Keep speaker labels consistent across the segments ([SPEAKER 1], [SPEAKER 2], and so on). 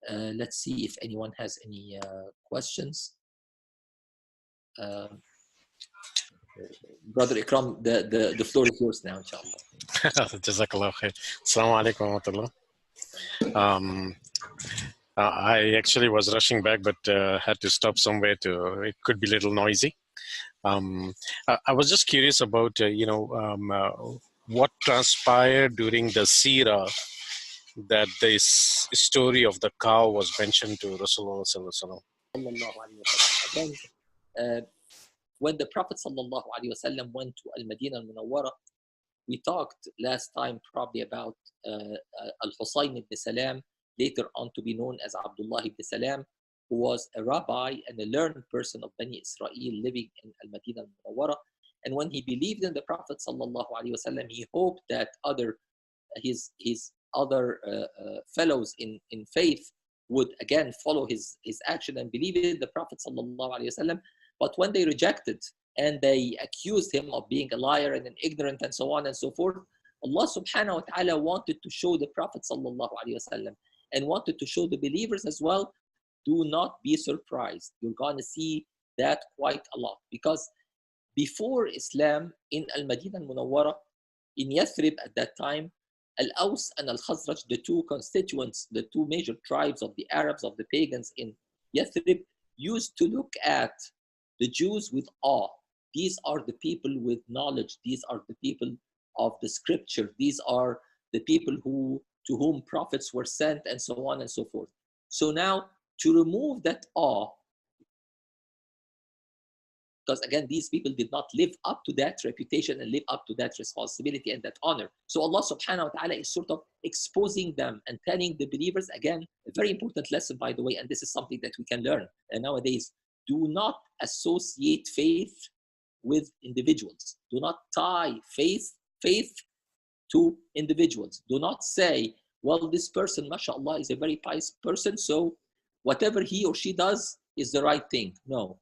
[SPEAKER 1] Let's see if anyone has any questions. Brother Ikram, the floor is yours now, inshallah.
[SPEAKER 2] Jazakallah khair. Assalamu alaikum wa rahmatullah. I actually was rushing back, but had to stop somewhere it could be a little noisy. I was just curious about, what transpired during the Seerah, that this story of the cow was mentioned to Rasulullah sallallahu alaihi wasallam.
[SPEAKER 1] Again, when the Prophet sallallahu alaihi wasallam went to Al-Madinah al-Munawwara, we talked last time probably about Al-Husayn ibn Salam, later on to be known as Abdullah ibn Salam, who was a rabbi and a learned person of Bani Israel living in Al-Madinah al-Munawwara. And when he believed in the Prophet sallallahu alaihi wasallam, he hoped that his other fellows in faith would again follow his action and believe in the Prophet sallallahu alaihi wasallam. But when they rejected and they accused him of being a liar and an ignorant and so on and so forth, Allah subhanahu wa ta'ala wanted to show the Prophet sallallahu alaihi wasallam and wanted to show the believers as well, do not be surprised. You're going to see that quite a lot. Because before Islam in Al-Madinah al-Munawwara, in Yathrib at that time, Al-Aws and Al-Khazraj, the two constituents, the two major tribes of the Arabs, of the pagans in Yathrib, used to look at the Jews with awe. These are the people with knowledge. These are the people of the scripture. These are the people to whom prophets were sent, and so on and so forth. So now, to remove that awe, because again, these people did not live up to that reputation and live up to that responsibility and that honor. So Allah subhanahu wa ta'ala is sort of exposing them and telling the believers, again, a very important lesson, by the way, and this is something that we can learn nowadays. Do not associate faith with individuals. Do not tie faith to individuals. Do not say, well, this person, mashallah, is a very pious person, so whatever he or she does is the right thing. No.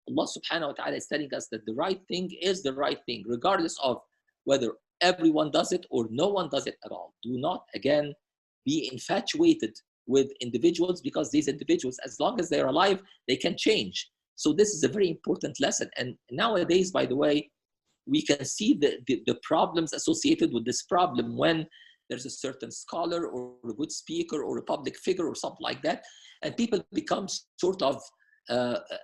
[SPEAKER 1] Allah subhanahu wa ta'ala is telling us that the right thing is the right thing, regardless of whether everyone does it or no one does it at all. Do not, again, be infatuated with individuals, because these individuals, as long as they're alive, they can change. So this is a very important lesson. And nowadays, by the way, we can see the problems associated with this problem when there's a certain scholar or a good speaker or a public figure or something like that, and people become sort of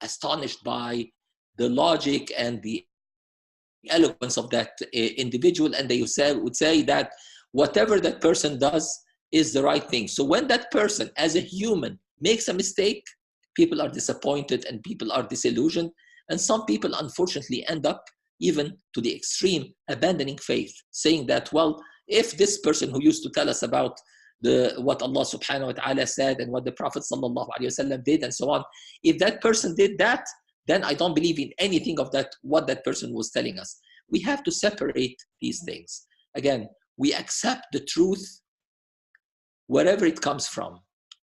[SPEAKER 1] astonished by the logic and the eloquence of that individual, and they would say that whatever that person does is the right thing. So when that person, as a human, makes a mistake, people are disappointed and people are disillusioned, and some people unfortunately end up even to the extreme abandoning faith, saying that, well, if this person who used to tell us about what Allah subhanahu wa ta'ala said and what the Prophet sallallahu alaihi wasallam did and so on, if that person did that, then I don't believe in anything of that, what that person was telling us. We have to separate these things. Again, we accept the truth wherever it comes from.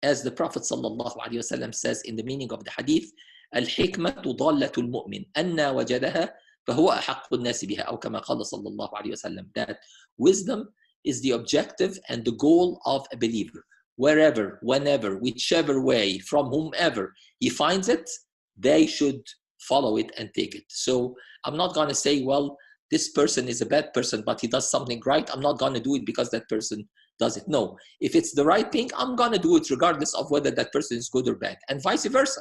[SPEAKER 1] As the Prophet sallallahu alaihi wasallam says in the meaning of the hadith, الحكمة ضالة المؤمن أن وجدها فهو أحق الناس بها أو كما قال صلى الله عليه وسلم, that wisdom is the objective and the goal of a believer. Wherever, whenever, whichever way, from whomever he finds it, they should follow it and take it. So I'm not going to say, well, this person is a bad person, but he does something right. I'm not going to do it because that person does it. No. If it's the right thing, I'm going to do it regardless of whether that person is good or bad, and vice versa.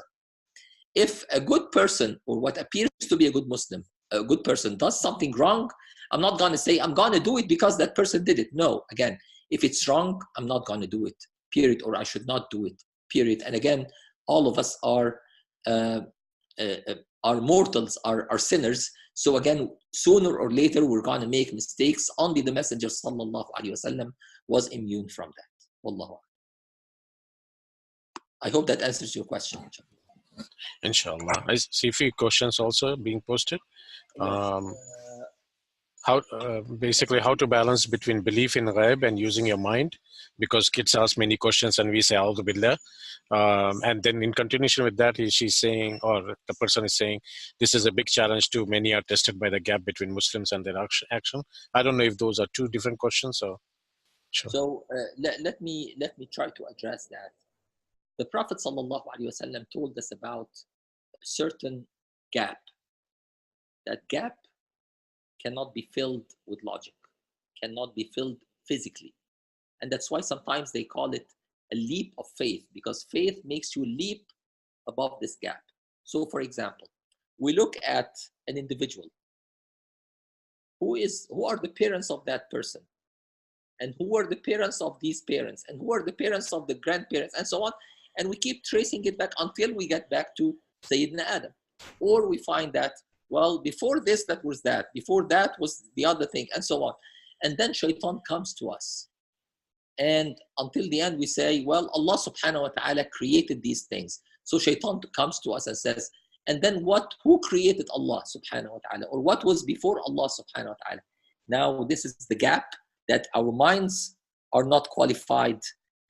[SPEAKER 1] If a good person, or what appears to be a good Muslim, a good person does something wrong, I'm not going to say, I'm going to do it because that person did it. No. Again, if it's wrong, I'm not going to do it, period, or I should not do it, period. And again, all of us are mortals, are sinners. So again, sooner or later, we're going to make mistakes. Only the Messenger sallallahu alaihi wasallam was immune from that. Wallahu. I hope that answers your question.
[SPEAKER 2] Inshallah. I see a few questions also being posted. Basically how to balance between belief in ghaib and using your mind, because kids ask many questions and we say A'udhu Billah, and then in continuation with that, she's saying, or the person is saying, this is a big challenge too. Many are tested by the gap between Muslims and their action. I don't know if those are two different questions or. Sure.
[SPEAKER 1] So let me try to address that. The Prophet ﷺ told us about a certain gap. That gap cannot be filled with logic, cannot be filled physically. And that's why sometimes they call it a leap of faith, because faith makes you leap above this gap. So, for example, we look at an individual. Who are the parents of that person? And who are the parents of these parents? And who are the parents of the grandparents? And so on. And we keep tracing it back until we get back to Sayyidina Adam. Or we find that, well, before this, that was that. Before that was the other thing, and so on. And then Shaitan comes to us. And until the end, we say, well, Allah subhanahu wa ta'ala created these things. So Shaitan comes to us and says, and then what? Who created Allah subhanahu wa ta'ala? Or what was before Allah subhanahu wa ta'ala? Now, this is the gap that our minds are not qualified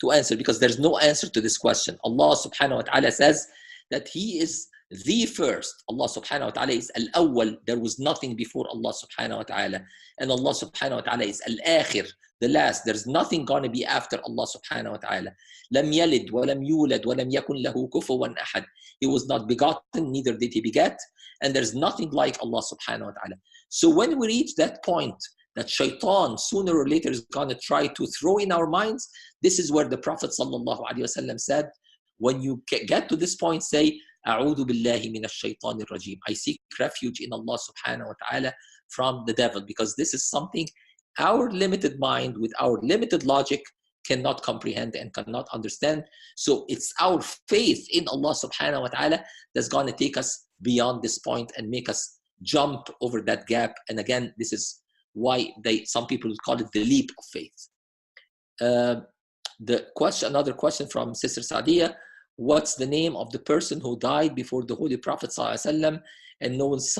[SPEAKER 1] to answer, because there's no answer to this question. Allah subhanahu wa ta'ala says that He is the first. Allah subhanahu wa ta'ala is al-awwal. There was nothing before Allah subhanahu wa ta'ala. And Allah subhanahu wa ta'ala is al-akhir, the last. There's nothing going to be after Allah subhanahu wa ta'ala. Lam yalid wa lam yulad wa lam yakun lahu kufuwan ahad. He was not begotten, neither did He beget. And there's nothing like Allah subhanahu wa ta'ala. So when we reach that point, that Shaitan sooner or later is going to try to throw in our minds, this is where the Prophet sallallahu alaihi wasallam said, when you get to this point, say, A'udhu billahi minash shaitanir rajim. I seek refuge in Allah subhanahu wa ta'ala from the devil, because this is something our limited mind with our limited logic cannot comprehend and cannot understand. So it's our faith in Allah subhanahu wa ta'ala that's going to take us beyond this point and make us jump over that gap. And again, this is why some people call it the leap of faith. Another question from Sister Sadia: what's the name of the person who died before the Holy Prophet ﷺ and knows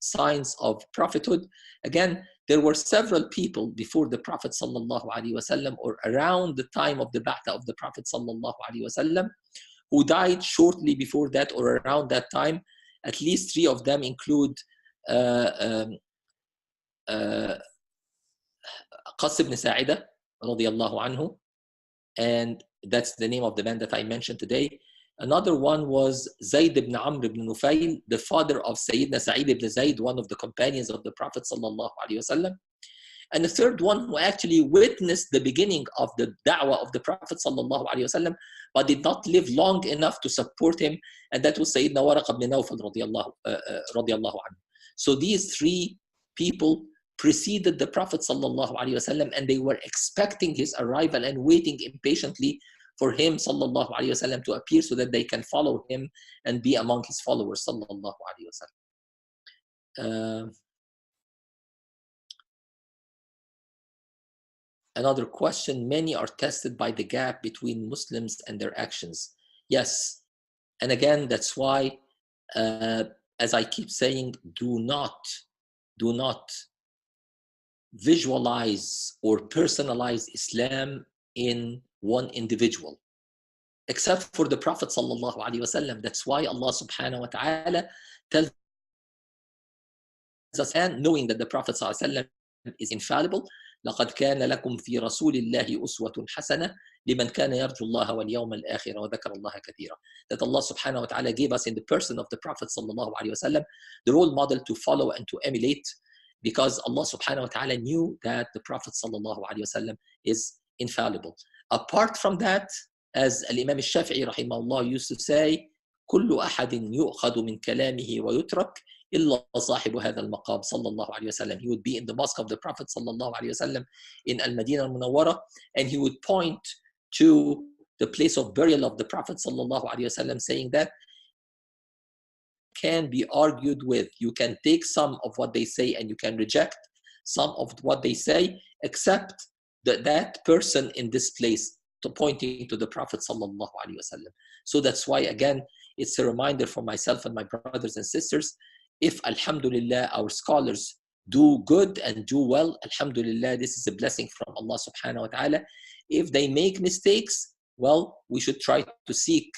[SPEAKER 1] signs of prophethood? Again, there were several people before the Prophet ﷺ, or around the time of the Ba'tha of the Prophet ﷺ, who died shortly before that or around that time. At least 3 of them include Qas ibn Sa'ida radiyallahu anhu, and that's the name of the man that I mentioned today. Another one was Zayd ibn Amr ibn Nufayl, the father of Sayyidina Sa'id ibn Zayd, one of the companions of the Prophet sallallahu alaihi wasallam. And the third one who actually witnessed the beginning of the da'wah of the Prophet sallallahu alaihi wasallam, but did not live long enough to support him, and that was Sayyidina Waraq ibn Nawfal radiyallahu anhu. So these 3 people preceded the Prophet sallallahu alaihi wasallam, and they were expecting his arrival and waiting impatiently for him sallallahu alaihi wasallam to appear so that they can follow him and be among his followers sallallahu alaihi wasallam. Another question: many are tested by the gap between Muslims and their actions. Yes, and again, that's why, as I keep saying, do not visualize or personalize Islam in one individual, except for the Prophet sallallahu alaihi wasallam. That's why Allah subhanahu wa ta'ala tells us, and knowing that the Prophet sallallahu alaihi wasallam is infallible, لقد كان لكم في رسول الله أسوة حسنة لمن كان يرجو الله واليوم الآخر وذكر الله كثيرا. That Allah subhanahu wa ta'ala gave us in the person of the Prophet sallallahu alaihi wasallam the role model to follow and to emulate, because Allah subhanahu wa ta'ala knew that the Prophet sallallahu alaihi wasallam is infallible. Apart from that, as Al-Imam al-Shafi'i rahimahullah used to say, كل أحد يؤخذ من كلامه ويترك إلا صاحب هذا المقام صلى الله عليه وسلم. He would be in the mosque of the Prophet sallallahu alaihi wasallam in Al-Madinah al-Munawwara, and he would point to the place of burial of the Prophet sallallahu alaihi wasallam, saying that can be argued with. You can take some of what they say and you can reject some of what they say, except that person in this place, to pointing to the Prophet sallallahu alaihi wasallam. So that's why, again, it's a reminder for myself and my brothers and sisters. If, alhamdulillah, our scholars do good and do well, alhamdulillah, this is a blessing from Allah subhanahu wa ta'ala. If they make mistakes, well, we should try to seek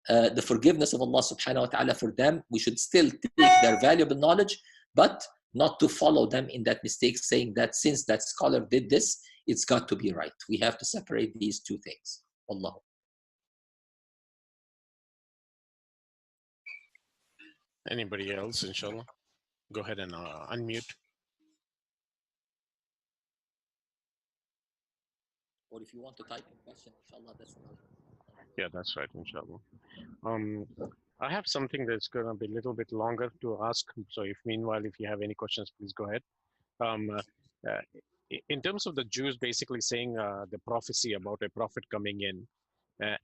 [SPEAKER 1] the forgiveness of Allah subhanahu wa ta'ala for them. We should still take their valuable knowledge, but not to follow them in that mistake, saying that since that scholar did this, it's got to be right. We have to separate these 2 things. Allah.
[SPEAKER 2] Anybody else, inshallah? Go ahead and unmute.
[SPEAKER 1] Or if you want to type in question, inshallah, that's another.
[SPEAKER 2] Yeah, that's right, inshallah. Um, I have something that's going to be a little bit longer to ask. So if meanwhile, if you have any questions, please go ahead. Uh, in terms of the Jews basically saying the prophecy about a prophet coming in,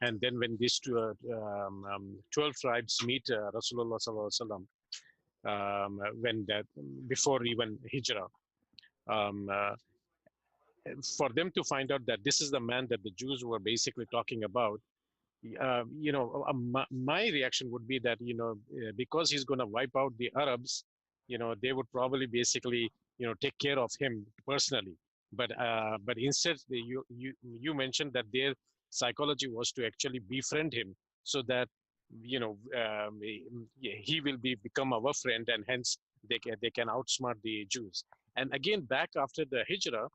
[SPEAKER 2] and then when these 12 tribes meet Rasulullah sallallahu alaihi wasallam, when that before even Hijrah, um, uh, for them to find out that this is the man that the Jews were basically talking about, my reaction would be that, because he's going to wipe out the Arabs, they would probably basically, take care of him personally. But instead, you mentioned that their psychology was to actually befriend him so that, he will become our friend, and hence they can outsmart the Jews. And again, back after the Hijrah,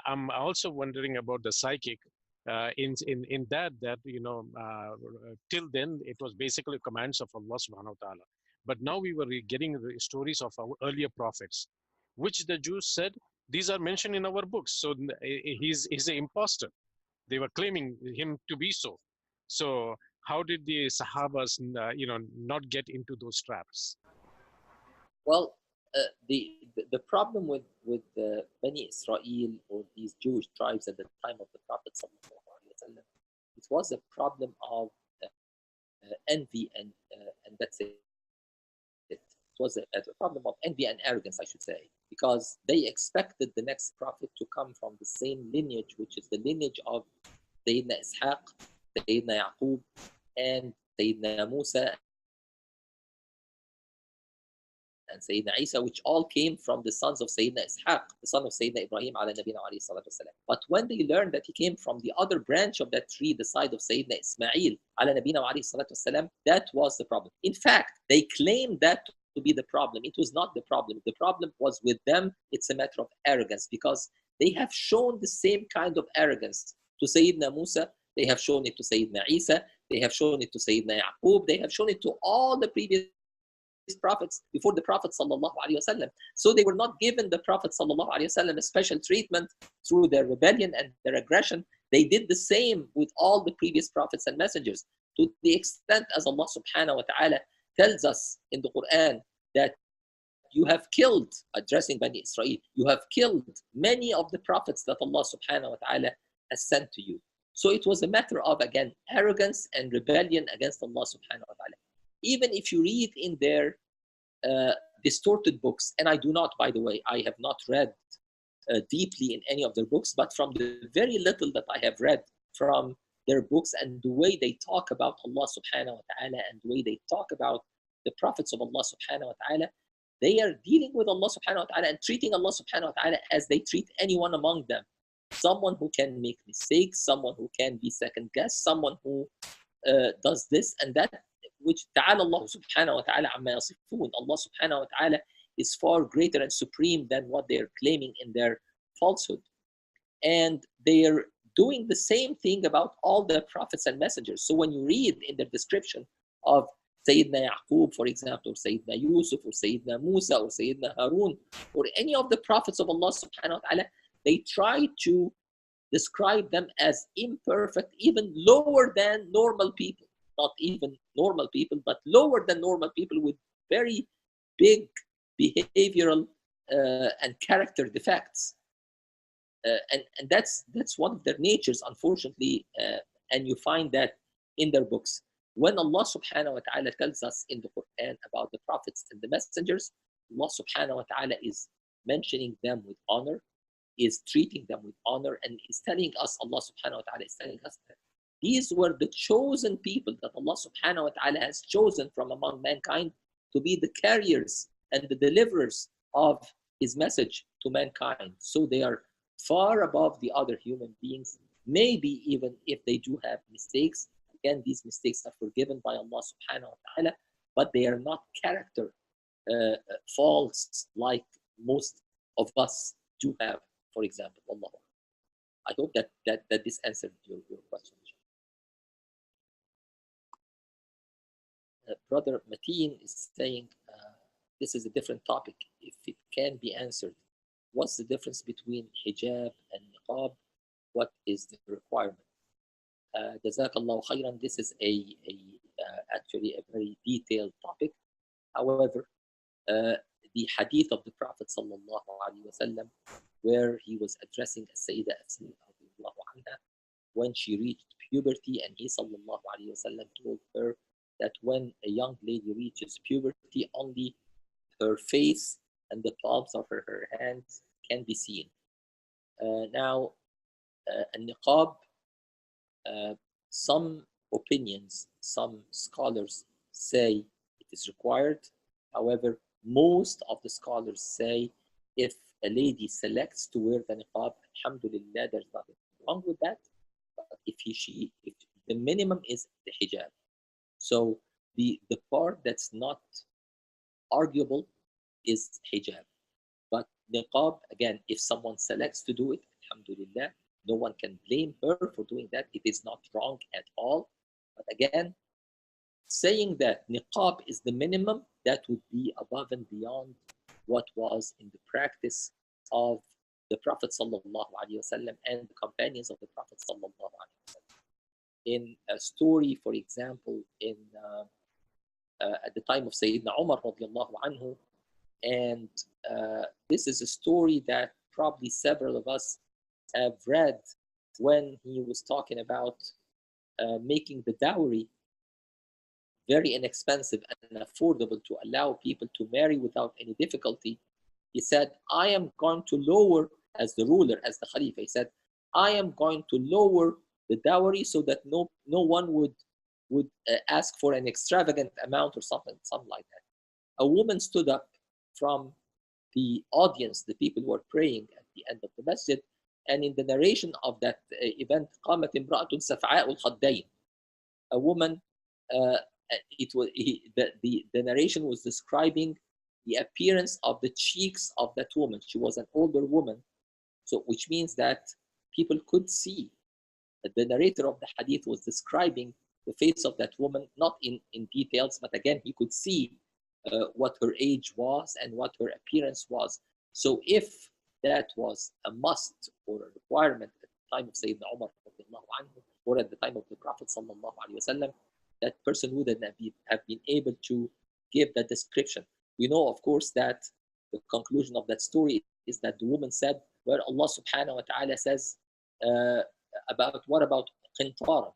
[SPEAKER 2] I'm also wondering about the psychic in that till then it was basically commands of Allah subhanahu wa ta'ala, but now we were getting the stories of our earlier prophets, which the Jews said these are mentioned in our books, so he's an imposter. They were claiming him to be so how did the sahabas not get into those traps?
[SPEAKER 1] Well, the problem with Bani Israel or these Jewish tribes at the time of the Prophet sallallahu alaihi wasallam, it was a problem of envy and that's it. It was a problem of envy and arrogance, I should say, because they expected the next prophet to come from the same lineage, which is the lineage of Sayyidina Ishaq, Sayyidina Yaqub, and Sayyidina Musa and Sayyidina Isa, which all came from the sons of Sayyidina Ishaq, the son of Sayyidina Ibrahim ala nabina alayhi salatu wasalam. But when they learned that he came from the other branch of that tree, the side of Sayyidina Ismail ala nabina alayhi salatu wasalam, that was the problem. In fact, they claimed that to be the problem. It was not the problem. The problem was with them. It's a matter of arrogance, because they have shown the same kind of arrogance to Sayyidina Musa. They have shown it to Sayyidina Isa. They have shown it to Sayyidina Yaqub. They have shown it to all the previous prophets before the Prophet sallallahu alaihi wasallam. So they were not given the Prophet sallallahu alaihi wasallam a special treatment through their rebellion and their aggression. They did the same with all the previous prophets and messengers, to the extent as Allah subhanahu wa ta'ala tells us in the Quran that you have killed, addressing Bani Israel, you have killed many of the prophets that Allah subhanahu wa ta'ala has sent to you. So it was a matter of, again, arrogance and rebellion against Allah subhanahu wa ta'ala. Even if you read in their distorted books, and I do not, by the way, I have not read deeply in any of their books, but from the very little that I have read from their books and the way they talk about Allah subhanahu wa ta'ala and the way they talk about the prophets of Allah subhanahu wa ta'ala, they are dealing with Allah subhanahu wa ta'ala and treating Allah subhanahu wa ta'ala as they treat anyone among them. Someone who can make mistakes, someone who can be second guessed, someone who does this and that, which ta'ala Allah subhanahu wa ta'ala amma yasifun. Allah subhanahu wa ta'ala is far greater and supreme than what they're claiming in their falsehood. And they're doing the same thing about all the prophets and messengers. So when you read in their description of Sayyidina Yaqub, for example, or Sayyidina Yusuf, or Sayyidina Musa, or Sayyidina Harun, or any of the prophets of Allah subhanahu wa ta'ala, they try to describe them as imperfect, even lower than normal people. Not even normal people, but lower than normal people with very big behavioral and character defects. And that's one of their natures, unfortunately. And you find that in their books. When Allah subhanahu wa ta'ala tells us in the Quran about the prophets and the messengers, Allah subhanahu wa ta'ala is mentioning them with honor, is treating them with honor, and is telling us, Allah subhanahu wa ta'ala is telling us that these were the chosen people that Allah subhanahu wa ta'ala has chosen from among mankind to be the carriers and the deliverers of his message to mankind. So they are far above the other human beings, maybe even if they do have mistakes. Again, these mistakes are forgiven by Allah subhanahu wa ta'ala, but they are not character faults like most of us do have, for example. Allah. I hope that this answered your question. Brother Mateen is saying this is a different topic. If it can be answered, what's the difference between hijab and niqab? What is the requirement? Jazakallahu khairan. This is actually a very detailed topic. However, the hadith of the Prophet sallallahu alaihi wasallam, where he was addressing Sayyidah Asma anha when she reached puberty, and he sallallahu alaihi wasallam told her that when a young lady reaches puberty, only her face and the palms of her hands can be seen. Now, a niqab, some opinions, some scholars say it is required. However, most of the scholars say if a lady selects to wear the niqab, alhamdulillah, there's nothing wrong with that. But if the minimum is the hijab. So the part that's not arguable is hijab. But niqab, again, if someone selects to do it, alhamdulillah, no one can blame her for doing that. It is not wrong at all. But again, saying that niqab is the minimum, that would be above and beyond what was in the practice of the Prophet sallallahu alaihi wasallam and the companions of the Prophet sallallahu alaihi wasallam. In a story, for example, at the time of Sayyidina Umar radiallahu anhu, and this is a story that probably several of us have read when he was talking about making the dowry very inexpensive and affordable to allow people to marry without any difficulty. He said, I am going to lower, as the ruler, as the Khalifa, he said, I am going to lower the dowry so that no one would ask for an extravagant amount or something like that. A woman stood up from the audience, the people who were praying at the end of the masjid, and in the narration of that event, قامت امرأة سفعاء الخدين. A woman, the narration was describing the appearance of the cheeks of that woman. She was an older woman, so which means that people could see. The narrator of the hadith was describing the face of that woman, not in details, but again, he could see what her age was and what her appearance was. So if that was a must or a requirement at the time of Sayyidina Umar or at the time of the Prophet sallallahu alaihi wasallam, that person wouldn't have been able to give that description. We know, of course, that the conclusion of that story is that the woman said, where Allah subhanahu wa ta'ala says what about qintaran?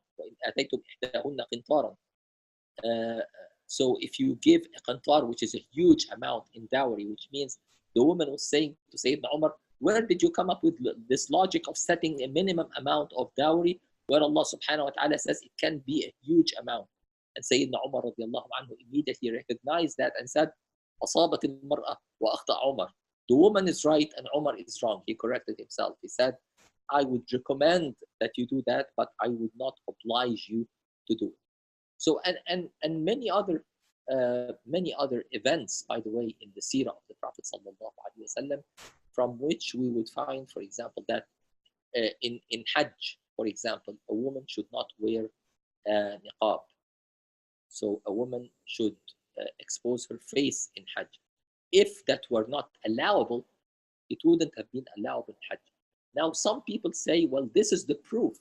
[SPEAKER 1] So if you give a qintar, which is a huge amount in dowry, which means the woman was saying to Sayyidina Umar, where did you come up with this logic of setting a minimum amount of dowry where Allah subhanahu wa ta'ala says it can be a huge amount? And Sayyidina Umar radiallahu anhu immediately recognized that and said, أصابت المرأة وأخطأ عمر. The woman is right and Umar is wrong. He corrected himself. He said, I would recommend that you do that, but I would not oblige you to do it. So and many other events, by the way, in the Seerah of the Prophet sallallahu alaihi wasallam, from which we would find, for example, that in Hajj, for example, a woman should not wear niqab. So a woman should expose her face in Hajj. If that were not allowable, it wouldn't have been allowable in Hajj. Now, some people say, well, this is the proof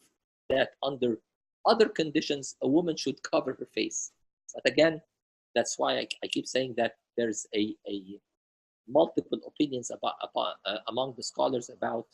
[SPEAKER 1] that under other conditions, a woman should cover her face. But again, that's why I keep saying that there's a multiple opinions among the scholars about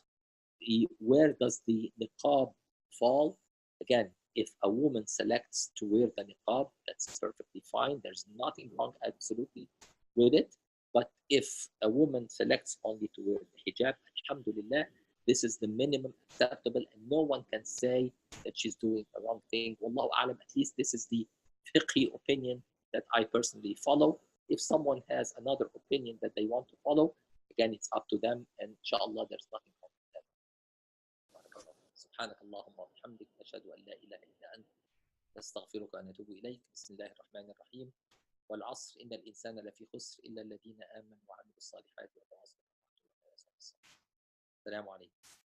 [SPEAKER 1] where does the niqab fall. Again, if a woman selects to wear the niqab, that's perfectly fine. There's nothing wrong absolutely with it. But if a woman selects only to wear the hijab, alhamdulillah, this is the minimum acceptable, and no one can say that she's doing a wrong thing. Wallahu alam, at least this is the fiqhi opinion that I personally follow. If someone has another opinion that they want to follow, again, it's up to them, and inshallah, there's nothing wrong with that. سبحانك اللهم وبحمدك نشهد أن لا إله إلا أنت نستغفرك ونتوب إليك. بسم الله الرحمن الرحيم. والعصر إن الإنسان لفي خسر إلا الذين آمنوا وعملوا الصالحات وتواصوا بالحق وتواصوا بالصبر. السلام عليكم.